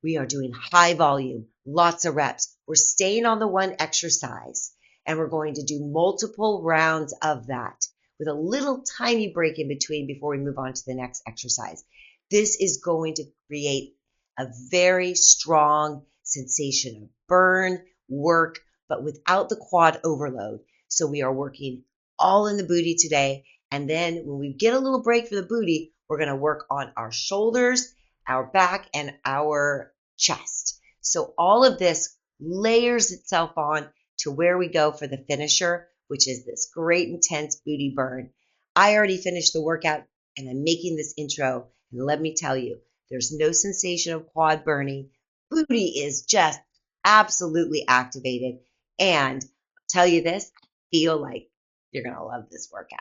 We are doing high volume, lots of reps. We're staying on the one exercise, and we're going to do multiple rounds of that with a little tiny break in between before we move on to the next exercise. This is going to create a very strong sensation of burn, work, but without the quad overload. So we are working all in the booty today. And then when we get a little break for the booty, we're going to work on our shoulders, our back, and our chest. So all of this layers itself on to where we go for the finisher, which is this great intense booty burn. I already finished the workout and I'm making this intro. And let me tell you, there's no sensation of quad burning. Booty is just absolutely activated. And I'll tell you this, I feel like you're going to love this workout.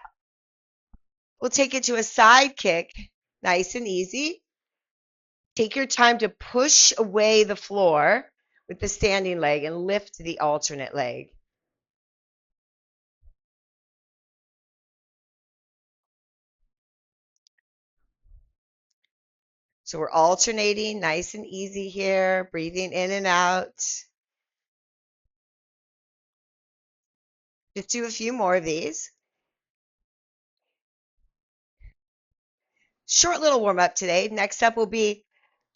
We'll take it to a side kick, nice and easy. Take your time to push away the floor with the standing leg and lift the alternate leg. So we're alternating, nice and easy here, breathing in and out. Just do a few more of these. Short little warm up today. Next up will be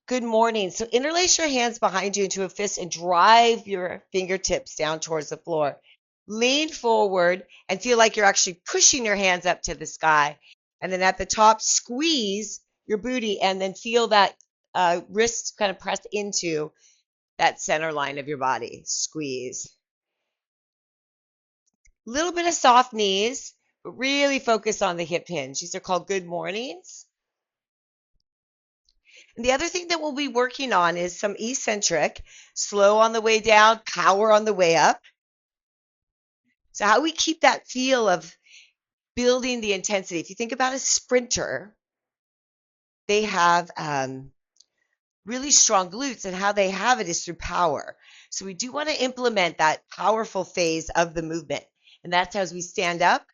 good morning. So interlace your hands behind you into a fist and drive your fingertips down towards the floor. Lean forward and feel like you're actually pushing your hands up to the sky. And then at the top, squeeze your booty and then feel that wrist kind of press into that center line of your body. Squeeze. A little bit of soft knees, but really focus on the hip hinge. These are called good mornings. And the other thing that we'll be working on is some eccentric, slow on the way down, power on the way up. So how we keep that feel of building the intensity. If you think about a sprinter, they have really strong glutes, and how they have it is through power. So we do want to implement that powerful phase of the movement, and that's as we stand up.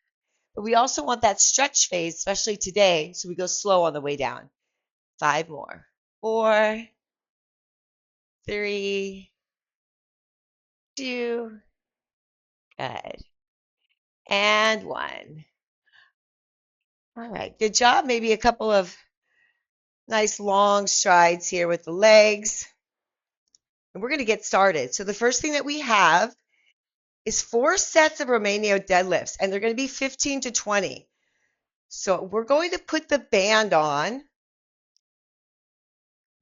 But we also want that stretch phase, especially today, so we go slow on the way down. 5 more. 4, 3, 2, good. And 1. All right, good job. Maybe a couple of nice long strides here with the legs. And we're going to get started. So the first thing that we have is 4 sets of Romanian deadlifts, and they're going to be 15 to 20. So we're going to put the band on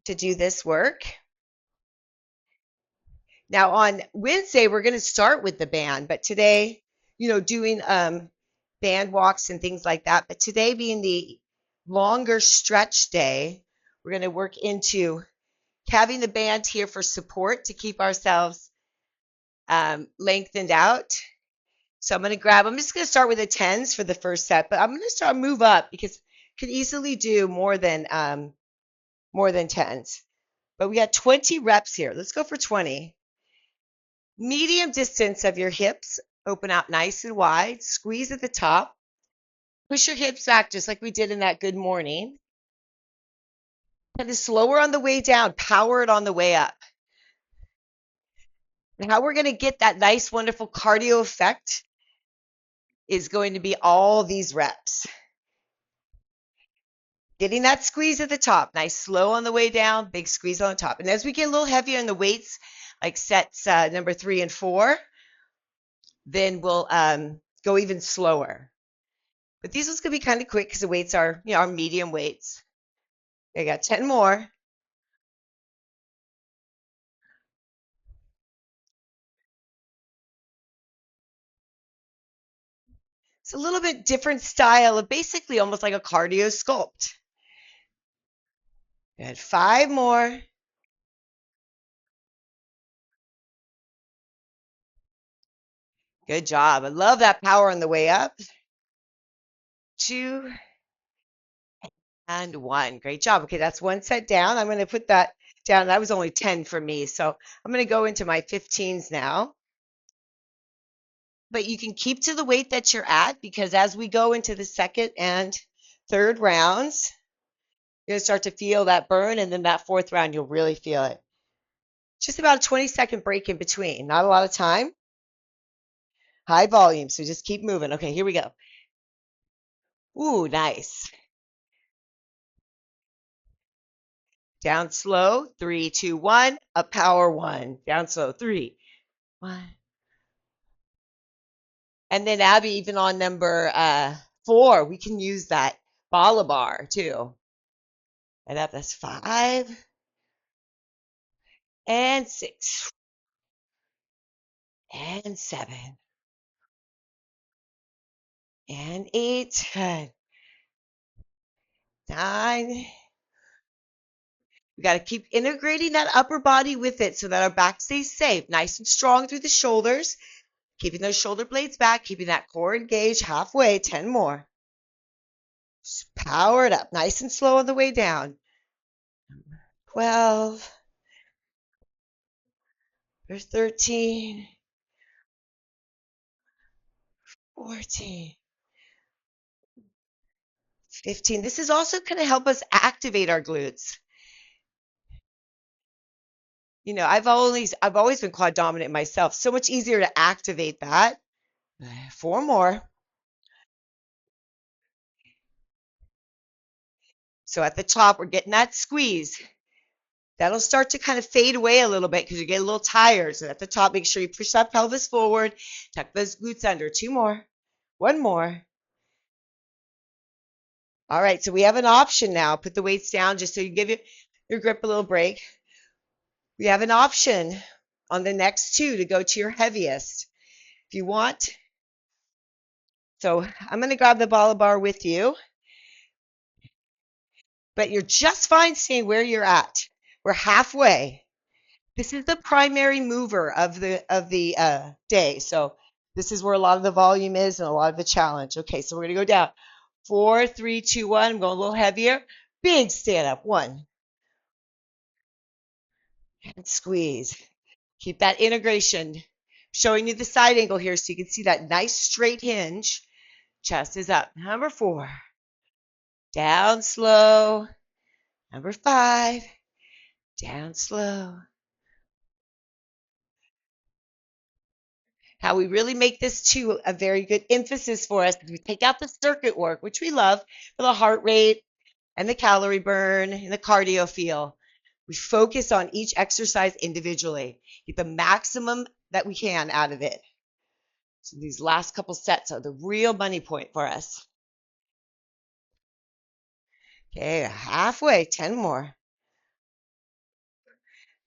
to do this work. Now on Wednesday, we're going to start with the band, but today, doing band walks and things like that. But today being the longer stretch day, we're going to work into having the band here for support to keep ourselves lengthened out. So I'm just going to start with the 10s for the first set, but I'm going to move up because I could easily do more than 10s. But we got 20 reps here. Let's go for 20. Medium distance of your hips, open out nice and wide, squeeze at the top, push your hips back just like we did in that good morning. Kind of slower on the way down, power it on the way up. And how we're going to get that nice, wonderful cardio effect is going to be all these reps. Getting that squeeze at the top, nice slow on the way down, big squeeze on the top. And as we get a little heavier in the weights, like sets number 3 and 4, then we'll go even slower. But these ones could be kind of quick because the weights are, our medium weights. I got 10 more. It's a little bit different style of basically almost like a cardio sculpt. Good. 5 more. Good job. I love that power on the way up. 2 and 1. Great job. Okay, that's one set down. I'm going to put that down. That was only 10 for me. So I'm going to go into my 15s now. But you can keep to the weight that you're at because as we go into the second and third rounds, you're going to start to feel that burn. And then that fourth round, you'll really feel it. Just about a 20-second break in between. Not a lot of time. High volume, so just keep moving. Okay, here we go. Ooh, nice. Down slow. 3, 2, 1. Up power 1. Down slow. 3, 1. And then Abby, even on number 4, we can use that bar too. And up, that's 5 and 6 and 7 and 8 and 9. We got to keep integrating that upper body with it so that our back stays safe, nice and strong through the shoulders, keeping those shoulder blades back, keeping that core engaged halfway. 10 more. Just power it up, nice and slow on the way down. 12, there's 13, 14, 15. This is also going to help us activate our glutes. You know, I've always been quad dominant myself. So much easier to activate that. 4 more. So at the top, we're getting that squeeze. That'll start to kind of fade away a little bit because you get a little tired. So at the top, make sure you push that pelvis forward, tuck those glutes under. 2 more. 1 more. All right, so we have an option now. Put the weights down just so you give your grip a little break. We have an option on the next 2 to go to your heaviest if you want. So I'm going to grab the bar with you. But you're just fine staying where you're at. We're halfway. This is the primary mover of the day. So this is where a lot of the volume is and a lot of the challenge. Okay, so we're going to go down. 4, 3, 2, 1. I'm going a little heavier. Big stand up. 1. And squeeze. Keep that integration. Showing you the side angle here so you can see that nice straight hinge. Chest is up. Number 4. Down slow. Number 5. Down slow. How we really make this too a very good emphasis for us. We take out the circuit work, which we love, for the heart rate and the calorie burn and the cardio feel. We focus on each exercise individually. Get the maximum that we can out of it. So these last couple sets are the real money point for us. Okay, halfway, 10 more.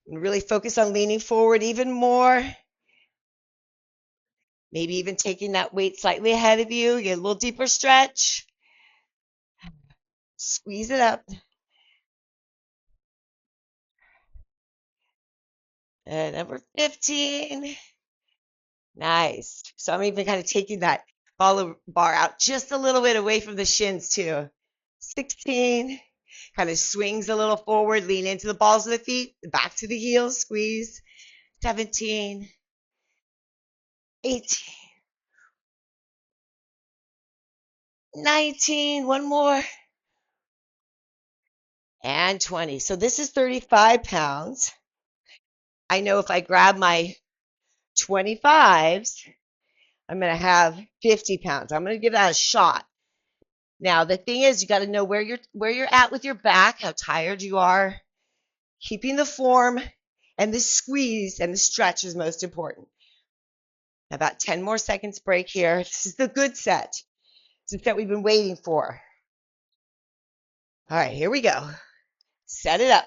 And really focus on leaning forward even more. Maybe even taking that weight slightly ahead of you. Get a little deeper stretch. Squeeze it up. And number 15. Nice. So I'm even kind of taking that follow bar out just a little bit away from the shins too. 16. Kind of swings a little forward, lean into the balls of the feet, back to the heels, squeeze. 17. 18. 19. One more. And 20. So this is 35 pounds. I know if I grab my 25s, I'm going to have 50 pounds. I'm going to give that a shot. Now, the thing is, you got to know where you're at with your back, how tired you are. Keeping the form and the squeeze and the stretch is most important. About 10 more seconds break here. This is the good set. It's the set we've been waiting for. All right, here we go. Set it up.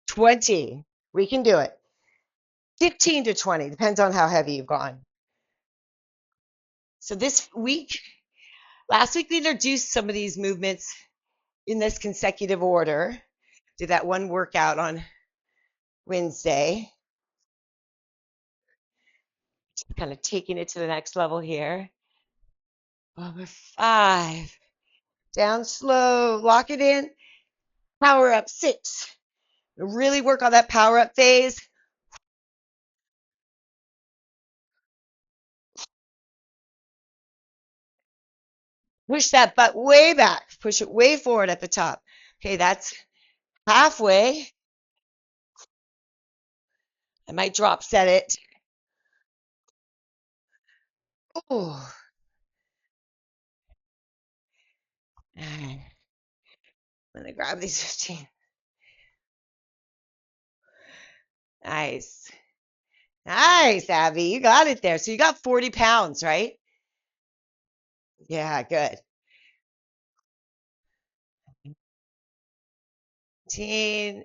20. We can do it. 15 to 20. Depends on how heavy you've gone. So this week, last week we introduced some of these movements in this consecutive order. Did that one workout on Wednesday. Just kind of taking it to the next level here. Number 5. Down slow. Lock it in. Power up. 6. Really work on that power up phase. Push that butt way back. Push it way forward at the top. Okay, that's halfway. I might drop set it. Oh, I'm gonna grab these 15. Nice. Nice, Abby. You got it there. So you got 40 pounds, right? Yeah, good. 18,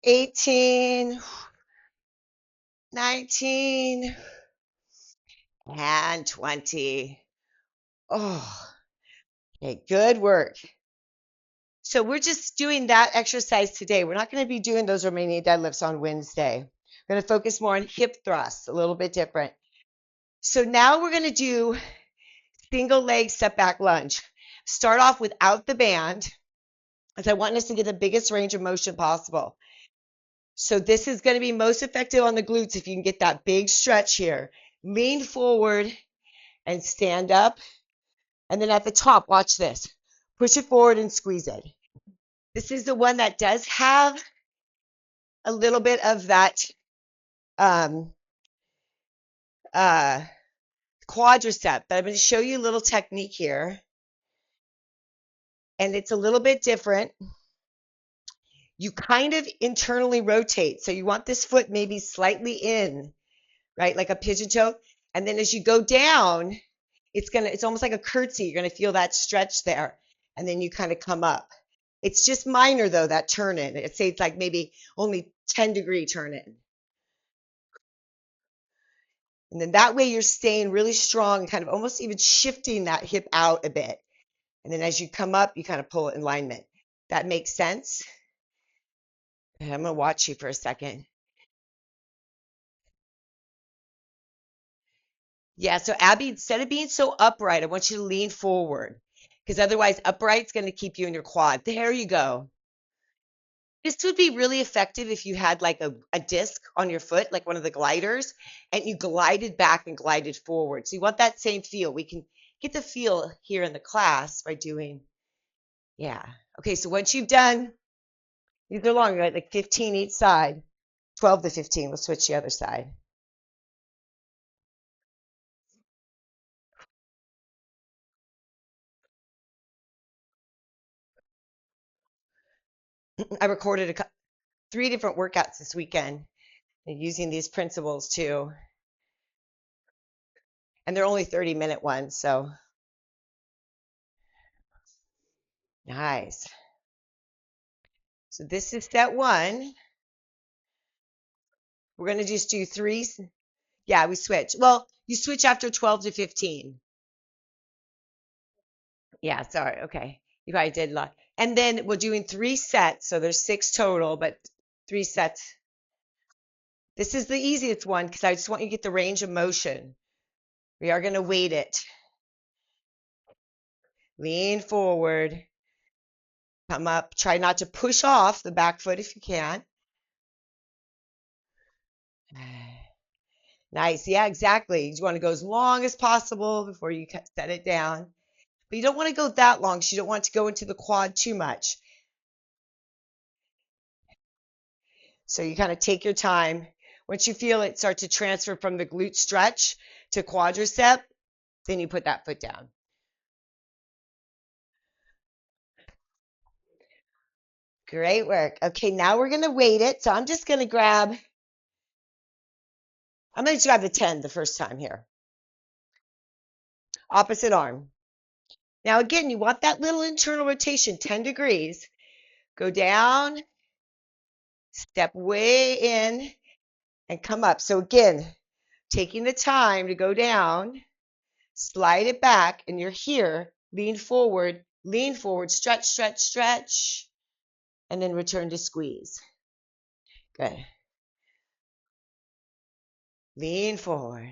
18, 19, and 20. Oh, okay, good work. So we're just doing that exercise today. We're not going to be doing those Romanian deadlifts on Wednesday. We're going to focus more on hip thrusts, a little bit different. So now we're going to do single leg step back lunge. Start off without the band, as I want us to get the biggest range of motion possible. So this is going to be most effective on the glutes if you can get that big stretch here. Lean forward and stand up. And then at the top, watch this. Push it forward and squeeze it. This is the one that does have a little bit of that um, uh, quadricep, but I'm going to show you a little technique here. And it's a little bit different. You kind of internally rotate. So you want this foot maybe slightly in, right? Like a pigeon toe. And then as you go down, it's almost like a curtsy. You're going to feel that stretch there. And then you kind of come up. It's just minor though, that turn in. I'd say it's like maybe only 10-degree turn in. And then that way you're staying really strong, kind of almost even shifting that hip out a bit. And then as you come up, you kind of pull it in alignment. That makes sense? And I'm going to watch you for a second. Yeah, so Abby, instead of being so upright, I want you to lean forward because otherwise upright's going to keep you in your quad. There you go. This would be really effective if you had like a disc on your foot, like one of the gliders, and you glided back and glided forward. So you want that same feel. We can get the feel here in the class by doing, yeah. Okay, so once you've done, these are long, right? Like 15 each side, 12 to 15. We'll switch the other side. I recorded 3 different workouts this weekend using these principles too. And they're only 30-minute ones, so nice. So this is set 1. We're going to just do 3. Yeah, we switch. Well, you switch after 12 to 15. Yeah, sorry. Okay. You probably did a lot. And then we're doing 3 sets. So there's 6 total, but 3 sets. This is the easiest one because I just want you to get the range of motion. We are going to weight it. Lean forward. Come up. Try not to push off the back foot if you can. Nice. Yeah, exactly. You want to go as long as possible before you set it down. But you don't want to go that long, so you don't want to go into the quad too much. So you kind of take your time. Once you feel it start to transfer from the glute stretch to quadricep, then you put that foot down. Great work. Okay, now we're going to weight it. So I'm just going to grab the 10 the first time here. Opposite arm. Now again, you want that little internal rotation, 10 degrees. Go down, step way in, and come up. So again, taking the time to go down, slide it back, and you're here. Lean forward, stretch, stretch, stretch, and then return to squeeze. Good. Lean forward.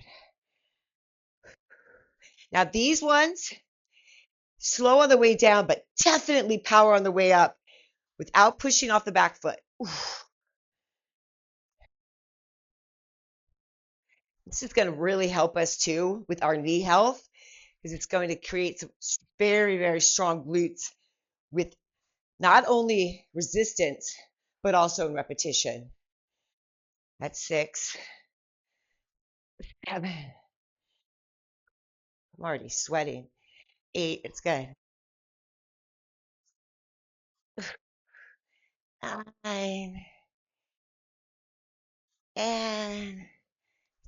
Now these ones, slow on the way down, but definitely power on the way up without pushing off the back foot. Oof. This is going to really help us too with our knee health because it's going to create some very, very strong glutes with not only resistance, but also in repetition. That's 6, 7. I'm already sweating. 8. It's good. 9 and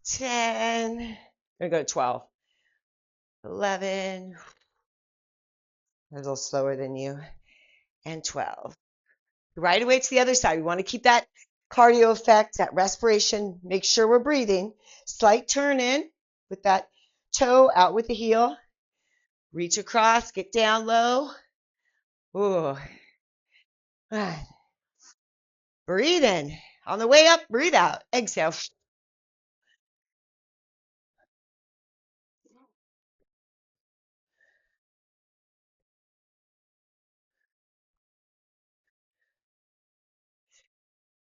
10. I'm gonna go to 12. 11. A little slower than you. And 12. Right away to the other side. We want to keep that cardio effect, that respiration. Make sure we're breathing. Slight turn in with that toe out with the heel. Reach across, get down low. Ooh. Breathe in. On the way up, breathe out. Exhale.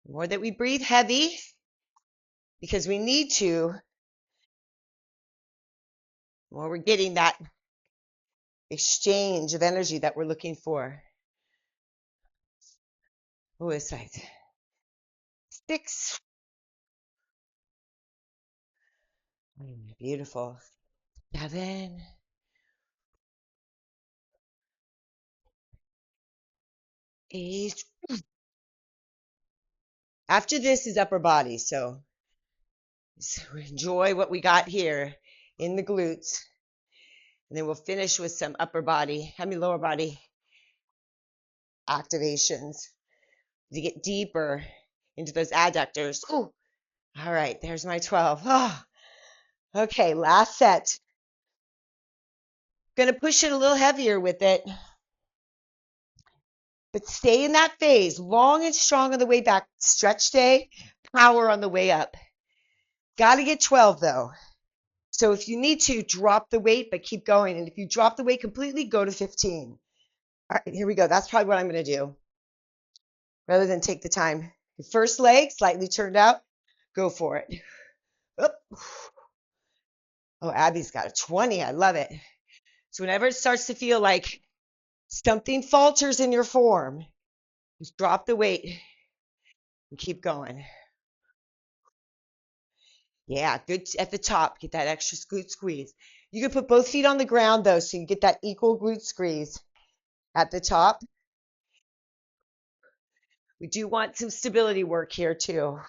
The more that we breathe heavy, because we need to, the more we're getting that exchange of energy that we're looking for. Oh, it's like 6. Beautiful. 7. 8. After this is upper body, so enjoy what we got here in the glutes. And then we'll finish with some upper body, lower body activations to get deeper into those adductors. Ooh. All right, there's my 12. Oh, okay, last set. Going to push it a little heavier with it. But stay in that phase, long and strong on the way back. Stretch day, power on the way up. Got to get 12, though. So if you need to, drop the weight, but keep going. And if you drop the weight completely, go to 15. All right, here we go. That's probably what I'm going to do rather than take the time. The first leg, slightly turned out. Go for it. Oop. Oh, Abby's got a 20. I love it. So whenever it starts to feel like something falters in your form, just drop the weight and keep going. Yeah, good at the top. Get that extra glute squeeze. You can put both feet on the ground, though, so you get that equal glute squeeze at the top. We do want some stability work here, too.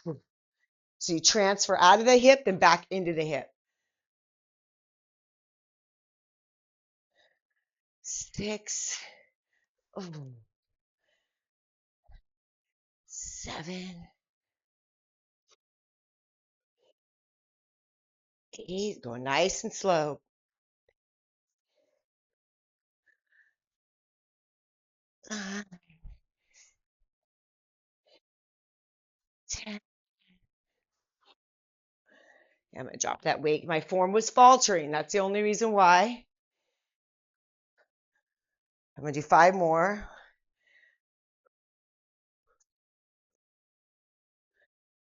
So you transfer out of the hip and back into the hip. 6. Oh. 7. 8. Go nice and slow. 9. 10. I'm going to drop that weight. My form was faltering. That's the only reason why. I'm going to do 5 more.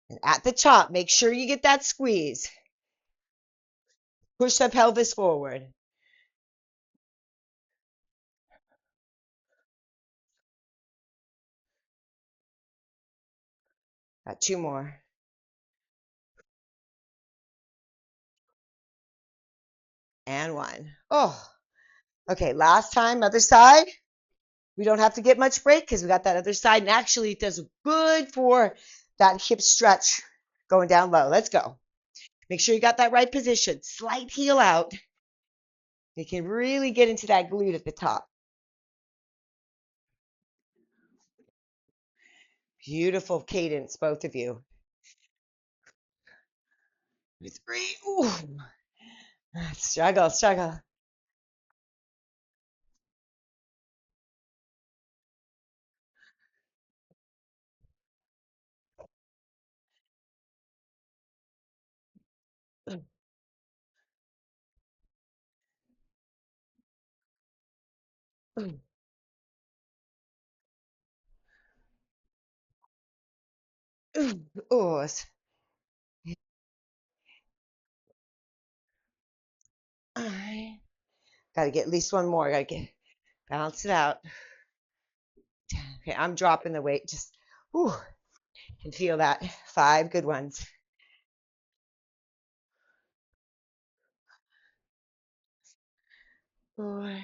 And at the top, make sure you get that squeeze. Push the pelvis forward. Got 2 more. And 1. Oh, okay. Last time, other side. We don't have to get much break because we got that other side. And actually, it does good for that hip stretch going down low. Let's go. Make sure you got that right position. Slight heel out. You can really get into that glute at the top. Beautiful cadence, both of you. 3. Ooh. Struggle, struggle. Oh, gotta get at least one more. Gotta get balance it out. Okay, I'm dropping the weight. Just, whew. Can feel that. 5 good ones. 4,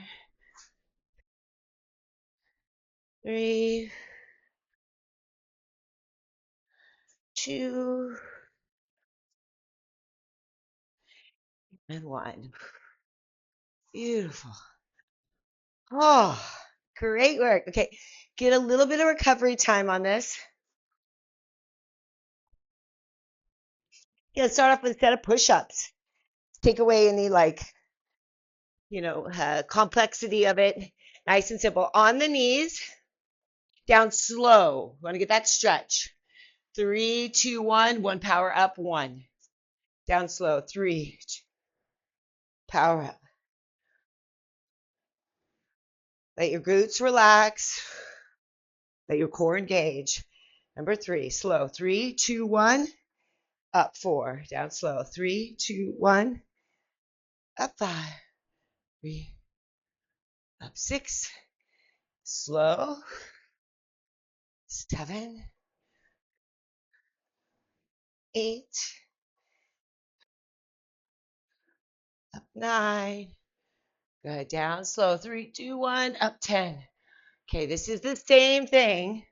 3, 2, and 1. Beautiful. Oh, great work. Okay, get a little bit of recovery time on this. Start off with a set of push-ups. Take away any complexity of it. Nice and simple. On the knees, down slow. Want to get that stretch. 3, 2, 1. 1 power up. 1. Down slow. 3. Power up. Let your glutes relax. Let your core engage. Number 3, slow. 3, 2, 1. Up 4. Down slow. 3, 2, 1. Up 5. 3. Up 6. Slow. 7. 8. Up 9. Good. Down slow. 3, 2, 1. Up 10. Okay, this is the same thing.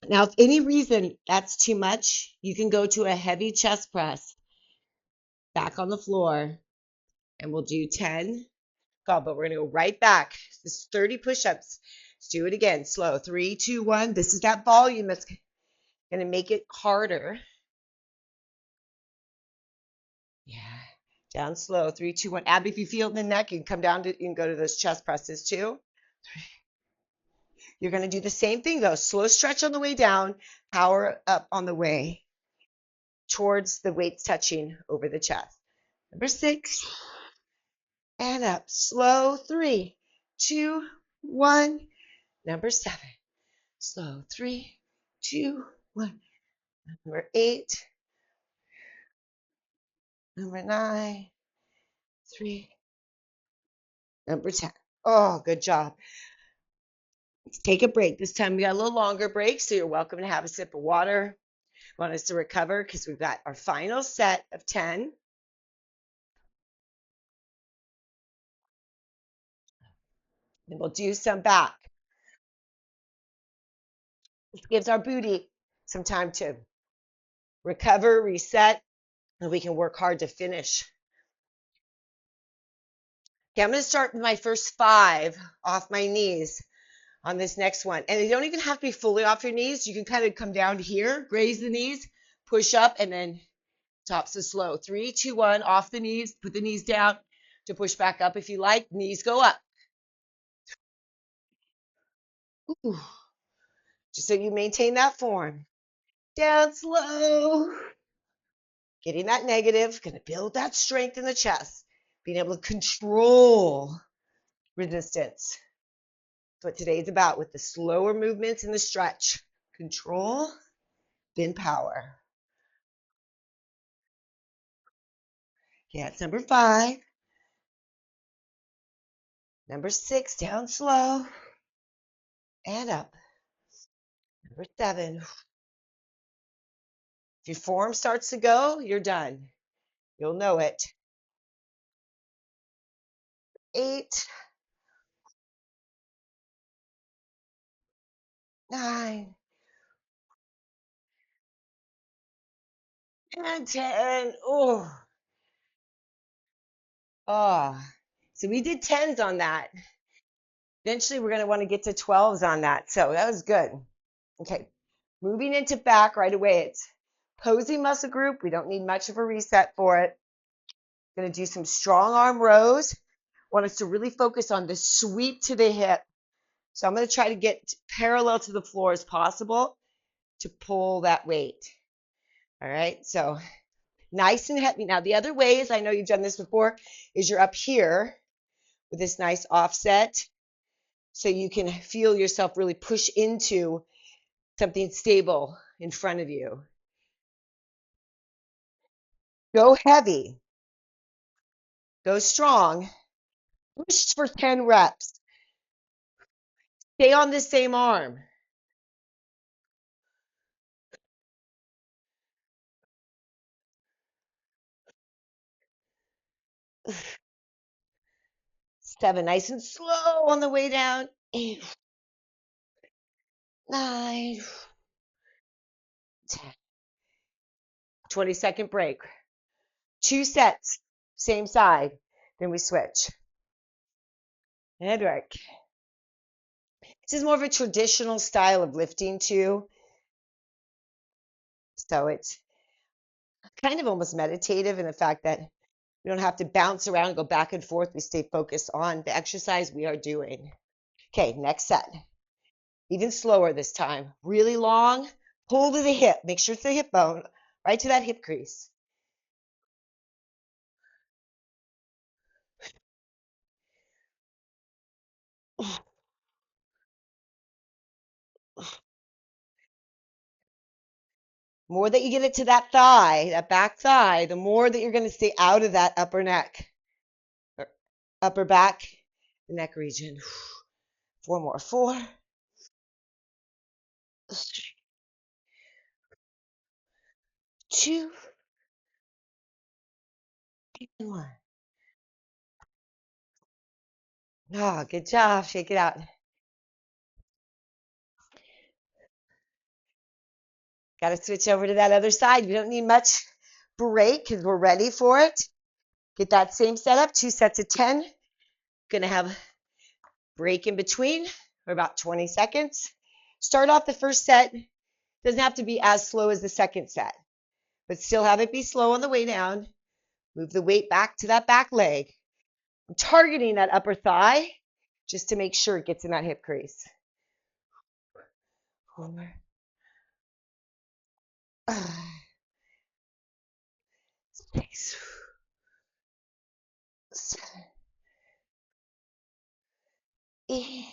Now, if any reason that's too much, you can go to a heavy chest press back on the floor, and we'll do 10. God, but we're going to go right back. This is 30 push-ups. Let's do it again. Slow. 3, 2, 1. This is that volume that's going to make it harder. Yeah. Down slow. 3, 2, 1. Abby, if you feel it in the neck, you can come down to, you can go to those chest presses too. You're going to do the same thing though. Slow stretch on the way down, power up on the way towards the weights touching over the chest. Number 6. And up. Slow. 3, 2, 1. Number 7. Slow. 3, 2, 1. Number 8. Number 9. 3. Number 10. Oh, good job. Let's take a break. This time we got a little longer break, so you're welcome to have a sip of water. Want us to recover because we've got our final set of 10. Then we'll do some back. This gives our booty some time to recover, reset, and we can work hard to finish. Okay, I'm going to start with my first 5 off my knees on this next one. And you don't even have to be fully off your knees. You can kind of come down to here, graze the knees, push up, and then top so slow. 3, 2, 1, off the knees. Put the knees down to push back up if you like. Knees go up. Ooh. Just so you maintain that form. Down slow. Getting that negative. Going to build that strength in the chest. Being able to control resistance. That's what today's about with the slower movements and the stretch. Control, then power. Okay, that's number 5. Number 6, down slow. And up. Number 7. If your form starts to go, you're done. You'll know it. 8, 9, and 10. Oh. Oh. So we did 10s on that. Eventually, we're going to want to get to 12s on that. So that was good. Okay. Moving into back right away. It's posing muscle group. We don't need much of a reset for it. Going to do some strong arm rows. Want us to really focus on the sweep to the hip. So I'm going to try to get parallel to the floor as possible to pull that weight. All right. So nice and heavy. Now, the other ways, I know you've done this before, is you're up here with this nice offset so you can feel yourself really push into something stable in front of you. Go heavy. Go strong. Push for 10 reps. Stay on the same arm. 7, nice and slow on the way down. 8, 9, 10. 20-second break. 2 sets, same side. Then we switch. Head work. This is more of a traditional style of lifting too. So it's kind of almost meditative in the fact that we don't have to bounce around, go back and forth. We stay focused on the exercise we are doing. Okay, next set. Even slower this time. Really long. Pull to the hip. Make sure it's the hip bone, right to that hip crease. More that you get it to that thigh, that back thigh, the more that you're going to stay out of that upper neck, or upper back, neck region. 4 more. 4, 3, 2, and 1. Ah, good job. Shake it out. Got to switch over to that other side. We don't need much break because we're ready for it. Get that same setup, 2 sets of 10. Going to have break in between for about 20 seconds. Start off the first set. Doesn't have to be as slow as the second set, but still have it be slow on the way down. Move the weight back to that back leg. I'm targeting that upper thigh just to make sure it gets in that hip crease. 4, 6, 7, 8.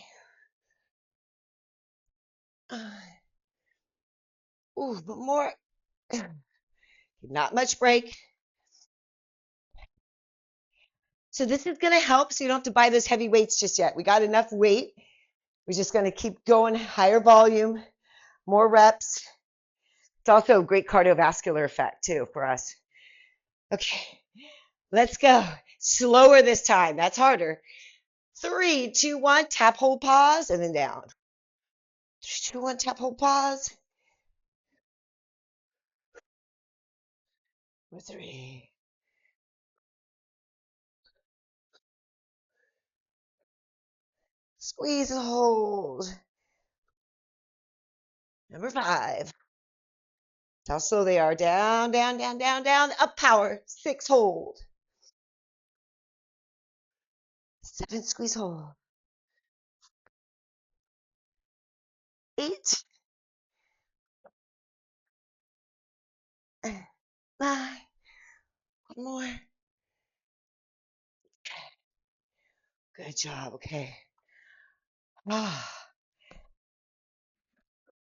Ooh, but more. Not much break. So this is going to help so you don't have to buy those heavy weights just yet. We got enough weight. We're just going to keep going, higher volume, more reps. It's also a great cardiovascular effect too for us. Okay, let's go. Slower this time. That's harder. 3, 2, 1, tap, hold, pause, and then down. 3, 2, 1, tap, hold, pause. 3. Squeeze and hold. Number 5. How slow they are. Down, down, down, down, down. Up power. 6, hold. 7, squeeze, hold. 8, 9. One more. Good job. Okay. A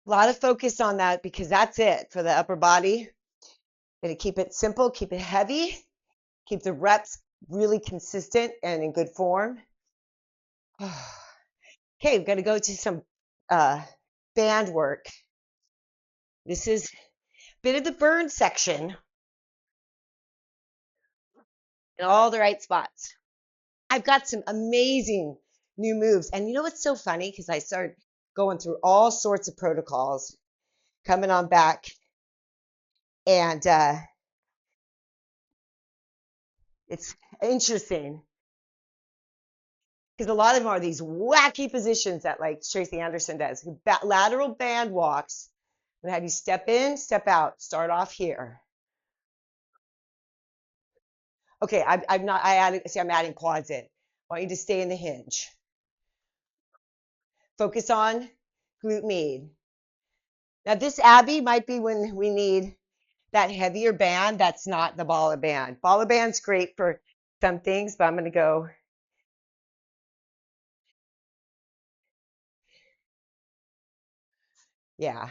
lot of focus on that because that's it for the upper body. Gonna keep it simple, keep it heavy, keep the reps really consistent and in good form. Okay, we're gonna go to some band work. This is a bit of the burn section in all the right spots. I've got some amazing new moves. And you know what's so funny? Because I started going through all sorts of protocols coming on back. And it's interesting because a lot of them are these wacky positions that like Tracy Anderson does. Lateral band walks. I'm gonna have you step in, step out. Start off here. Okay, I'm not. I added. See, I'm adding quads in. I want you to stay in the hinge. Focus on glute med. Now this Abby might be when we need that heavier band. That's not the baller band. Baller band's great for some things, but I'm gonna go. Yeah.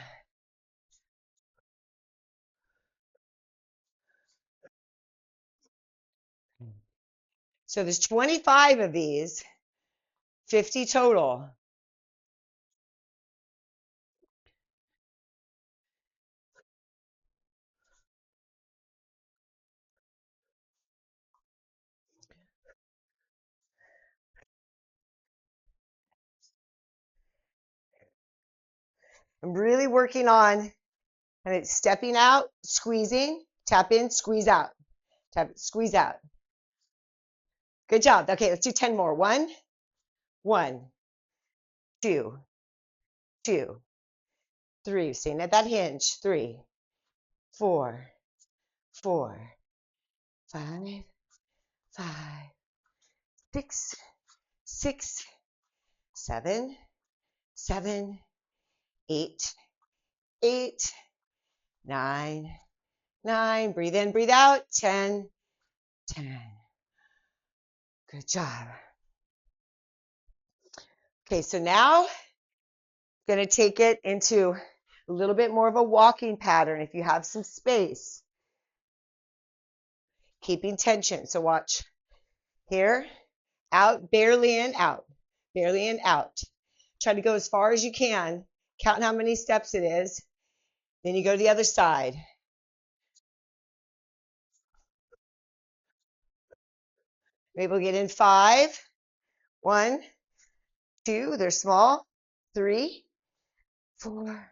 So there's 25 of these, 50 total. I'm really working on and it's stepping out, squeezing, tap in, squeeze out, tap, squeeze out. Good job. Okay, let's do 10 more. One, two, two, three. Staying at that hinge. 3, 4, 4, 5, 5, 6, 6, 7, 7, 8, 8, 9, 9. Breathe in, breathe out. 10, 10. Good job. Okay, so now I'm going to take it into a little bit more of a walking pattern if you have some space. Keeping tension. So watch here, out, barely in, out, barely in, out. Try to go as far as you can. Count how many steps it is. Then you go to the other side. Maybe we'll get in 5. 1, 2, they're small. 3, 4,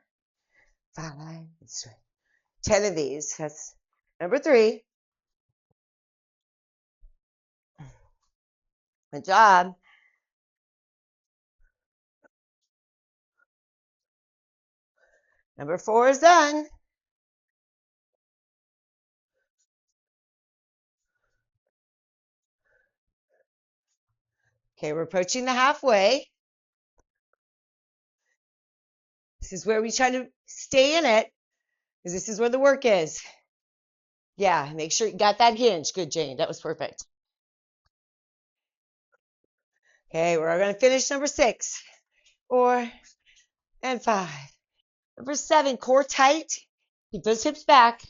5, 10 of these. That's number 3. Good job. Number 4 is done. Okay, we're approaching the halfway. This is where we try to stay in it, because this is where the work is. Yeah, make sure you got that hinge. Good, Jane. That was perfect. Okay, we're going to finish number 6, 4, and 5. Number 7, core tight. Keep those hips back.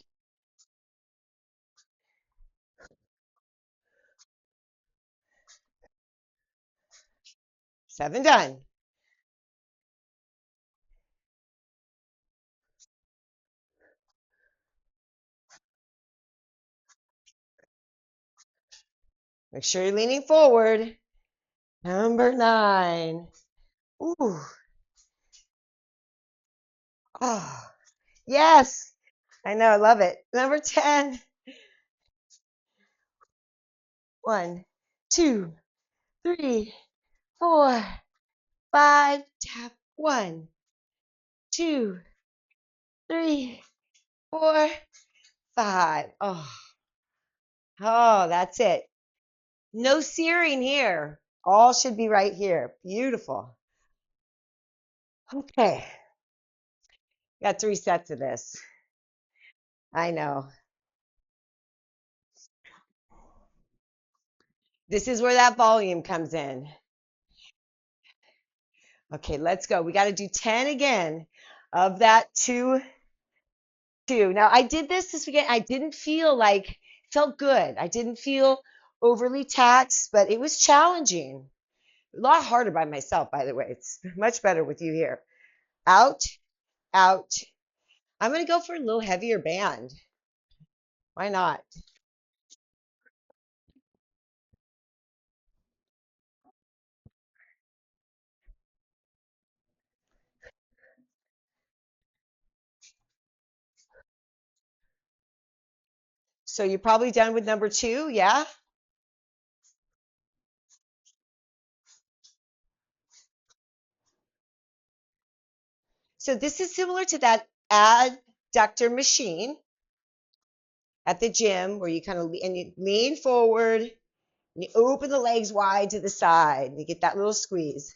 7 done. Make sure you're leaning forward. Number 9. Ooh. Oh, yes. I know, I love it. Number 10. 1, 2, 3, 4, 5. Tap. 1, 2, 3, 4, 5. Oh, that's it. No searing here. All should be right here. Beautiful. Okay. Got 3 sets of this. I know. This is where that volume comes in. Okay, let's go. We got to do 10 again of that 2, 2. Now, I did this weekend. I didn't feel like, felt good. I didn't feel overly taxed, but it was challenging. A lot harder by myself, by the way. It's much better with you here. Out, out. I'm going to go for a little heavier band. Why not? So you're probably done with number 2, yeah? So this is similar to that adductor machine at the gym where you kind of and you lean forward and you open the legs wide to the side. You get that little squeeze.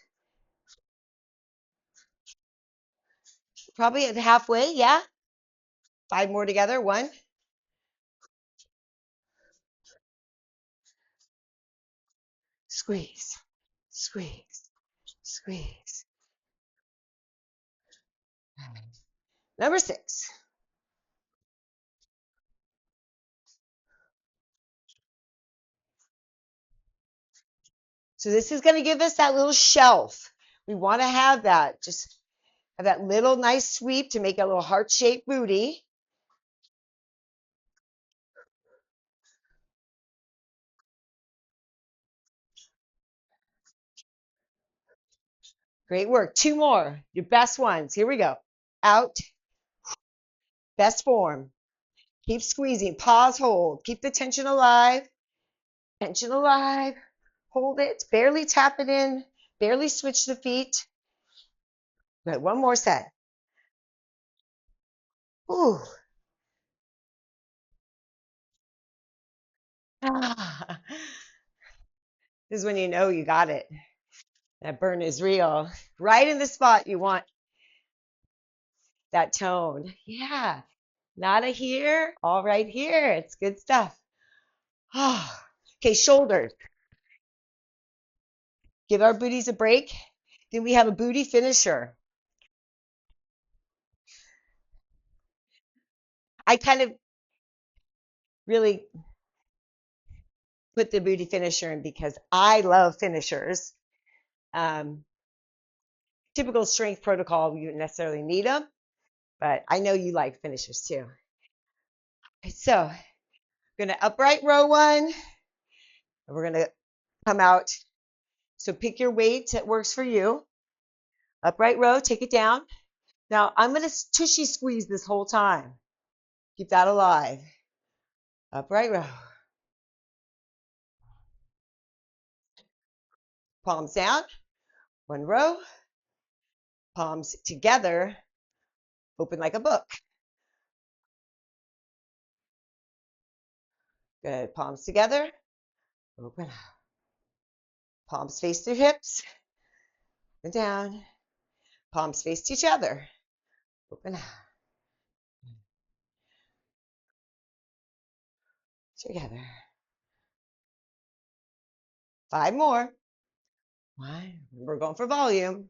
Probably at halfway, yeah? 5 more together. 1, squeeze, squeeze, squeeze. Number 6. So this is going to give us that little shelf. We want to have that. Just have that little nice sweep to make a little heart-shaped booty. Great work. 2 more. Your best ones. Here we go. out, best form. Keep squeezing, pause, hold. Keep the tension alive, tension alive. Hold it, barely tap it in, barely switch the feet. Good, one more set. Ooh. Ah. This is when you know you got it. That burn is real. Right in the spot you want that tone. Yeah. Nada here, all right here. It's good stuff. Okay, shoulders. Give our booties a break. Then we have a booty finisher. I kind of really put the booty finisher in because I love finishers. Um, Typical strength protocol, you don't necessarily need them, but I know you like finishers too. So, we're going to upright row one, and we're going to come out. So, pick your weight that works for you. Upright row, take it down. Now, I'm going to tushy squeeze this whole time. Keep that alive. Upright row. Palms down. One row. Palms together. Open like a book. Good. Palms together. Open. Palms face to hips. And down. Palms face to each other. Open. Together. 5 more. 1. We're going for volume.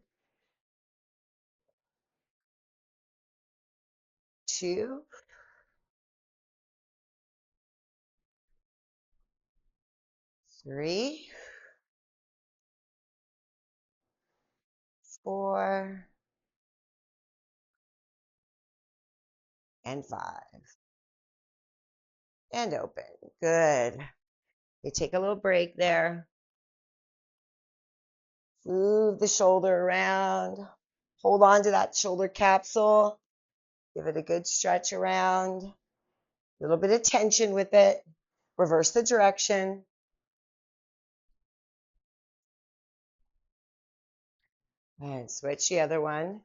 2. 3. 4. And 5. And open. Good. You take a little break there. Move the shoulder around. Hold on to that shoulder capsule. Give it a good stretch around. A little bit of tension with it. Reverse the direction. And switch the other one.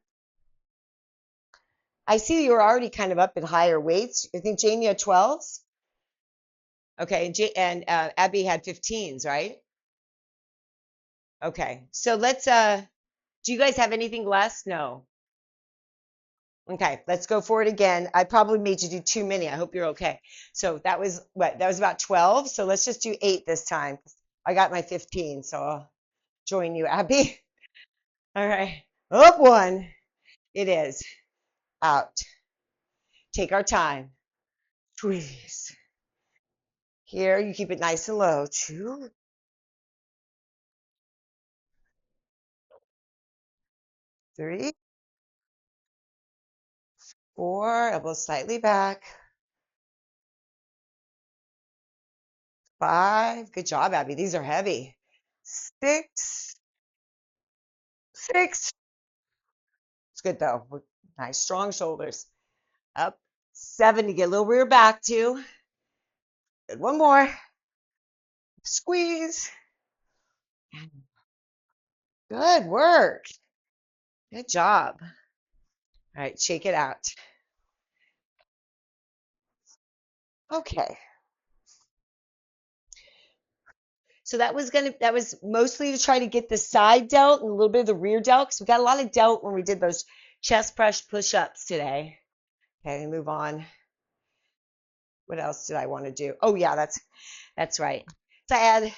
I see you're already kind of up in higher weights. I think Jamie had 12s. Okay, and Abby had 15s, right? Okay, so let's, do you guys have anything less? No. Okay, let's go for it again. I probably made you do too many. I hope you're okay. So that was what? That was about 12. So let's just do 8 this time. I got my 15, so I'll join you, Abby. All right. Up one. It is. Out. Take our time. Squeeze. Here, you keep it nice and low. 2, 3, 4. Elbow slightly back. 5. Good job, Abby. These are heavy. 6. 6. It's good though. Nice, strong shoulders. Up. 7 to get a little rear back too. Good. One more. Squeeze. Good work. Good job. All right, shake it out. Okay. So that was mostly to try to get the side delt and a little bit of the rear delt because we got a lot of delt when we did those chest press push-ups today. Okay, move on. What else did I want to do? Oh yeah, that's right. So I add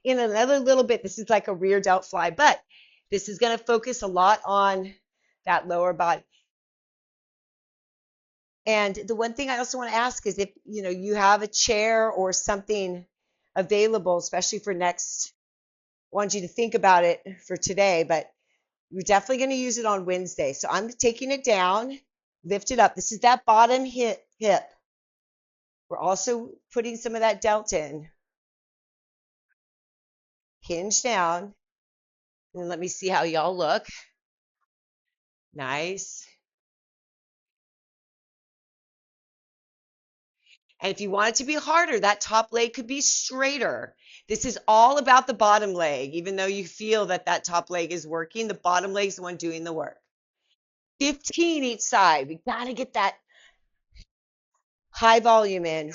in another little bit. This is like a rear delt fly, but this is going to focus a lot on that lower body. And the one thing I also want to ask is if you have a chair or something available, especially for next. I want you to think about it for today, but we're definitely going to use it on Wednesday. So I'm taking it down, lift it up. This is that bottom hip. We're also putting some of that delt in. Hinge down. And let me see how y'all look. Nice. And if you want it to be harder, that top leg could be straighter. This is all about the bottom leg. Even though you feel that that top leg is working, the bottom leg is the one doing the work. 15 each side. We got to get that high volume in.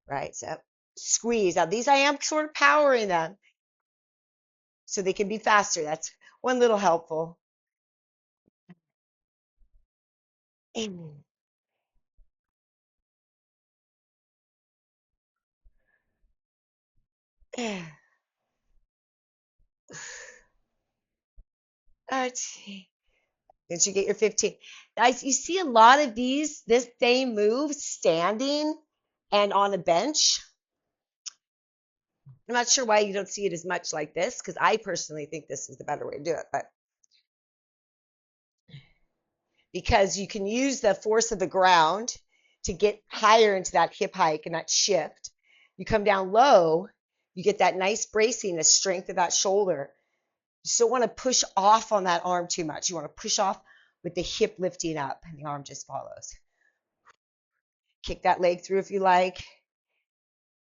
Right, so squeeze. Now these I am sort of powering them so they can be faster. That's one little helpful. All right. Did you get your 15? Guys, you see a lot of this same move standing and on a bench. I'm not sure why you don't see it as much like this, because I personally think this is the better way to do it. But because you can use the force of the ground to get higher into that hip hike and that shift. You come down low, you get that nice bracing, the strength of that shoulder. You just don't want to push off on that arm too much. You want to push off with the hip lifting up, and the arm just follows. Kick that leg through if you like.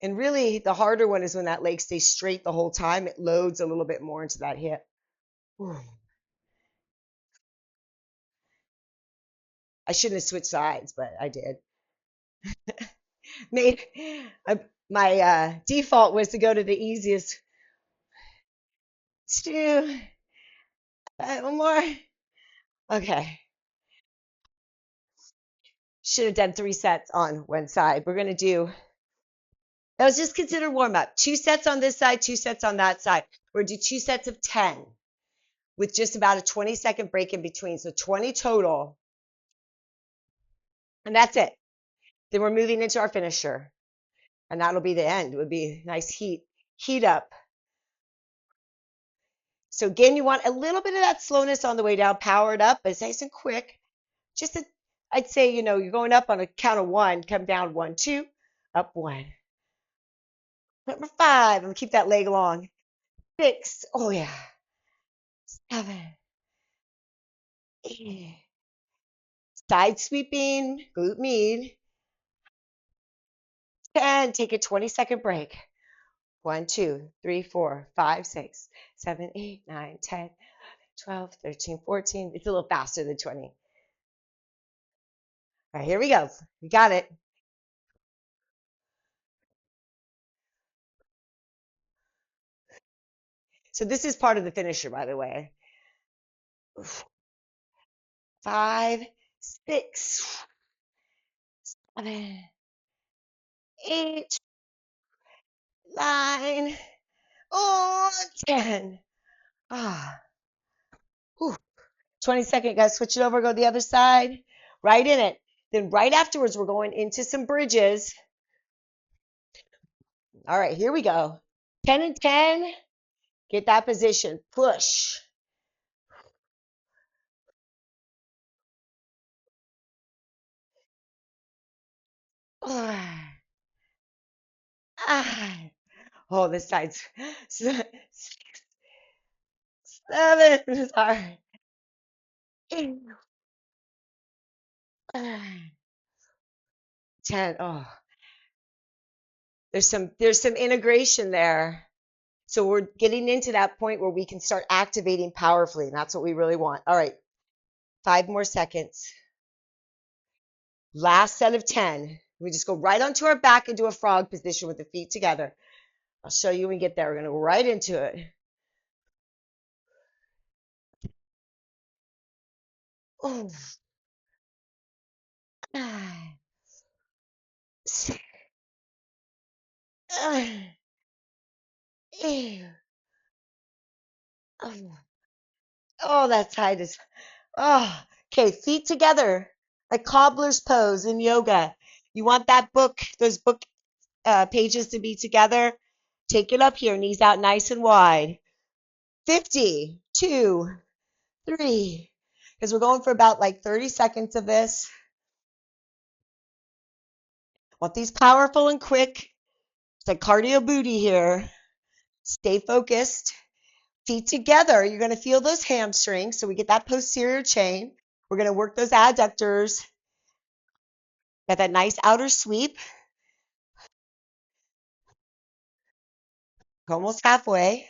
And really, the harder one is when that leg stays straight the whole time. It loads a little bit more into that hip. I shouldn't have switched sides, but I did. Made my default was to go to the easiest. Let's do one more. Okay. Should have done 3 sets on one side. We're going to do, that was just considered warm up. 2 sets on this side, 2 sets on that side. We're going to do 2 sets of 10 with just about a 20-second break in between. So 20 total. And that's it. Then we're moving into our finisher. And that'll be the end. It would be nice heat up. So again, you want a little bit of that slowness on the way down, powered up, but it's nice and quick. Just, I'd say, you're going up on a count of 1, come down 1, 2, up 1. Number 5, I'm gonna keep that leg long. 6, oh yeah. 7, 8, side sweeping, glute med. 10, take a 20-second break. 1, 2, 3, 4, 5, 6, 7, 8, 9, 10, 12, 13, 14. It's a little faster than 20. All right, here we go. We got it. So this is part of the finisher, by the way. 5, 6, 7, 8, 9, 10. Ah, 20-second, guys. Switch it over, go the other side. Right in it. Then right afterwards, we're going into some bridges. All right, here we go. 10 and 10. Get that position. Push. Oh, this side's 6, 7. Sorry. 10. Oh, there's some integration there. So we're getting into that point where we can start activating powerfully, and that's what we really want. All right, 5 more seconds. Last set of 10. We just go right onto our back into a frog position with the feet together. I'll show you when we get there. We're going to go right into it. Oh. 9, 6, 8. Oh, that side is. Oh, okay. Feet together, like cobbler's pose in yoga. You want that book, those book pages to be together. Take it up here, knees out nice and wide. 50, 2, 3. Because we're going for about like 30 seconds of this. Want these powerful and quick. It's like cardio booty here. Stay focused. Feet together. You're going to feel those hamstrings. So we get that posterior chain. We're going to work those adductors. Got that nice outer sweep. Almost halfway.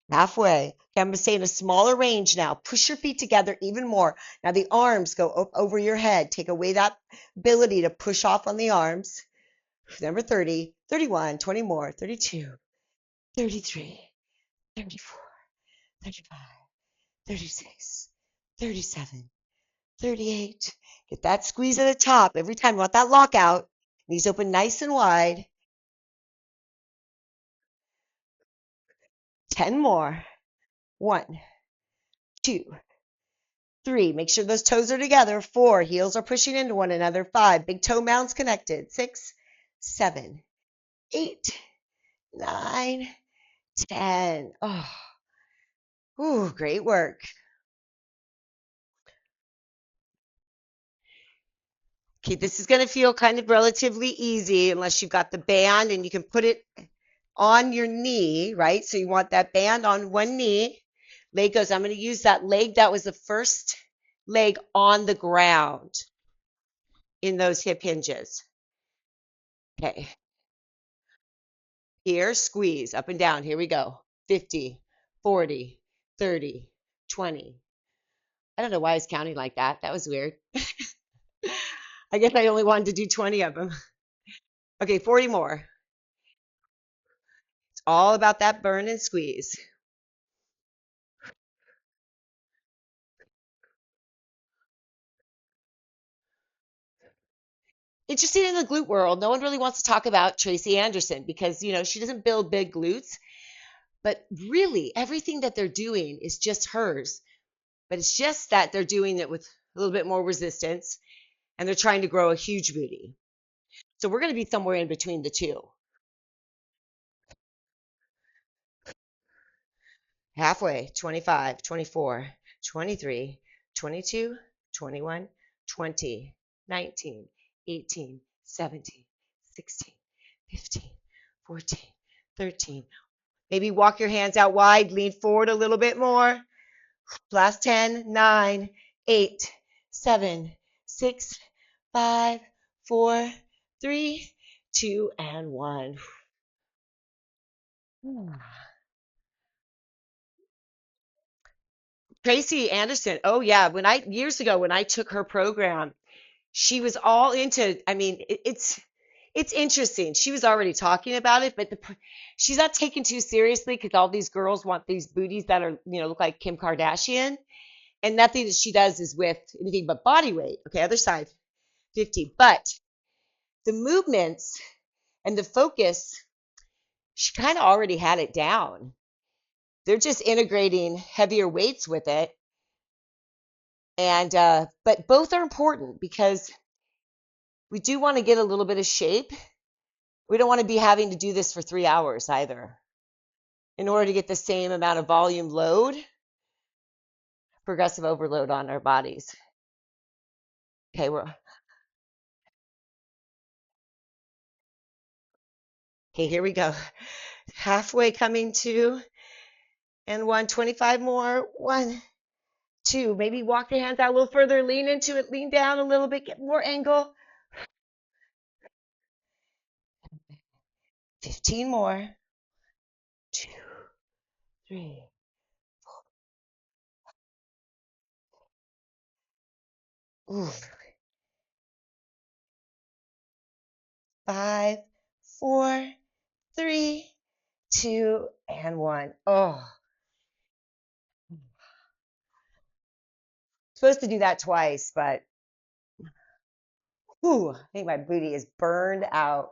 Halfway. Okay, I'm going to stay in a smaller range now. Push your feet together even more. Now the arms go up over your head. Take away that ability to push off on the arms. Number 30, 31, 20 more, 32, 33, 34, 35, 36, 37, 38. Get that squeeze at the top. Every time you want that lockout. Knees open nice and wide. 10 more. 1, 2, 3. Make sure those toes are together. 4. Heels are pushing into one another. 5. Big toe mounds connected. 6, 7, 8, 9, 10. Oh, ooh, great work. Okay, this is going to feel kind of relatively easy unless you've got the band and you can put it on your knee, right? So you want that band on one knee. Leg goes, I'm going to use that leg. That was the first leg on the ground in those hip hinges. Okay, here, squeeze up and down. Here we go. 50, 40, 30, 20. I don't know why I was counting like that. That was weird. I guess I only wanted to do 20 of them. Okay, 40 more. It's all about that burn and squeeze. Interesting in the glute world, no one really wants to talk about Tracy Anderson because, she doesn't build big glutes, but really everything that they're doing is just hers. But it's just that they're doing it with a little bit more resistance and they're trying to grow a huge booty. So we're going to be somewhere in between the two. Halfway, 25, 24, 23, 22, 21, 20, 19, 18, 17, 16, 15, 14, 13. Maybe walk your hands out wide, lean forward a little bit more. Last 10, 9, 8, 7, 6, 5, 4, 3, 2, and 1. Tracy Anderson. Oh yeah, years ago when I took her program, she was all into. I mean, it's interesting. She was already talking about it, but she's not taken too seriously because all these girls want these booties that are look like Kim Kardashian, and nothing that she does is with anything but body weight. Okay, other side, 50. But the movements and the focus, she kind of already had it down. They're just integrating heavier weights with it. And but both are important because we do want to get a little bit of shape. We don't want to be having to do this for 3 hours either. In order to get the same amount of volume load, progressive overload on our bodies. Okay, here we go. Halfway coming to and 125 more. 1, 2. Maybe walk your hands out a little further, lean into it, lean down a little bit, get more angle. 15 more. 2, 3. Ooh. 5, 4, 3, 2, and 1. Oh, supposed to do that twice, but whew, I think my booty is burned out.